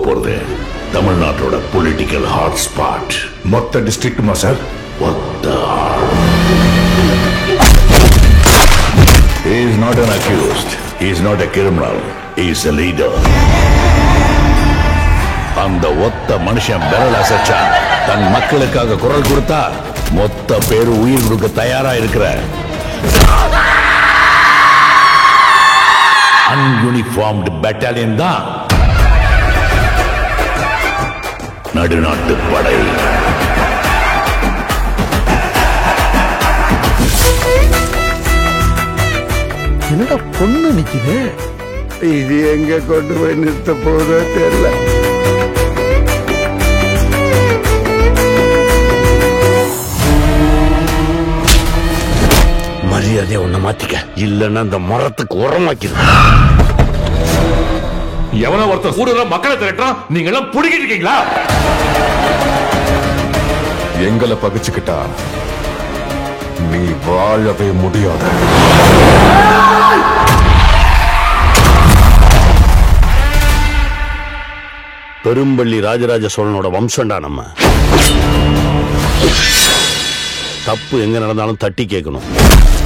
போறது தமிழ்நாட்டோட political hot spot. மொத்த டிஸ்ட்ரிக்ட்டுமா sir? He is not an accused. He is not a criminal. He is a leader. அந்த ஒத்த மனுஷன் பெரல் அசைச்சா தன் மக்களுக்காக குரல் கொடுத்தா மொத்த பேரு உயிர் கொடுக்க தயாரா இருக்கிற அன்யூனிஃபார்ம்டு பெட்டாலியன் தான் நடுநாட்டு படை. என்னடா பொண்ணு நிக்குது? இது எங்க கொண்டு போய் நிறுத்த போதோ தெரியல. மரியாதையை ஒண்ணு மாத்திக்க, இல்லன்னா அந்த மரத்துக்கு உரமாக்கிடும். எவனோ ஒருத்தர் கூட மக்களை திரட்டுறான், நீங்க எல்லாம் புடிக்கிட்டு இருக்கீங்களா? எங்களை பகிச்சுக்கிட்டா நீ வாழவே முடியாது. பெரும்பள்ளி ராஜராஜ சோழனோட வம்சம்டா நம்ம. தப்பு எங்க நடந்தாலும் தட்டி கேட்கணும்.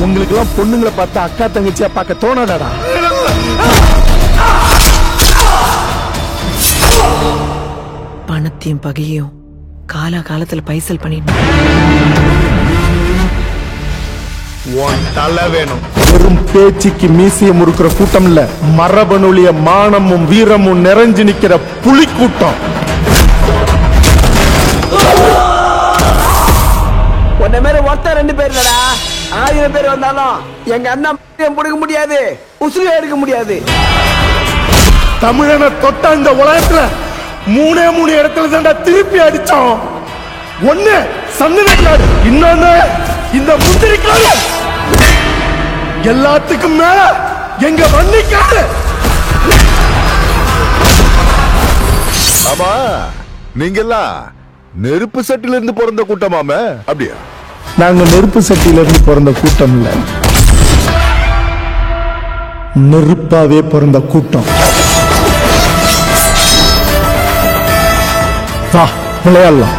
உங்களுக்கு எல்லாம் பொண்ணுங்களை பார்த்தா அக்கா தங்கச்சியா பார்க்க தோணாதாடா? பணத்தையும் பகையும் காலா காலத்துல பைசல் பண்ணிட்டு தலை வேணும். வெறும் பேச்சுக்கு மீசிய முறுக்கிற கூட்டம் இல்ல, மரபணுலிய மானமும் வீரமும் நிறைஞ்சு நிக்கிற புலி கூட்டம். உன்ன மாதிரி ஒருத்தர் 2 பேர் இல்லடா, 1000 பேர் வந்தாலும் எங்க அண்ணன் பிடிக்க முடியாது, உசுறு எடுக்க முடியாது. தமிழனை தொட்ட இந்த உலகத்துல 3 இடத்துல தான்டா திருப்பி அடிச்சோம். ஒண்ணு சந்தனக்காடு, இன்னொன்னு இந்த முந்திரிக்காடு, எல்லாத்துக்கும் மேல எங்க வன்னிக்காடு. ஆமா, நீங்க எல்லாம் நெருப்பு சட்டில இருந்து பிறந்த கூட்டமாமே, அப்படியா? நாங்க நெருப்பு சட்டியில இருந்து பிறந்த கூட்டம் இல்ல, நெருப்பாவே பிறந்த கூட்டம். வா விளையாடலாம்.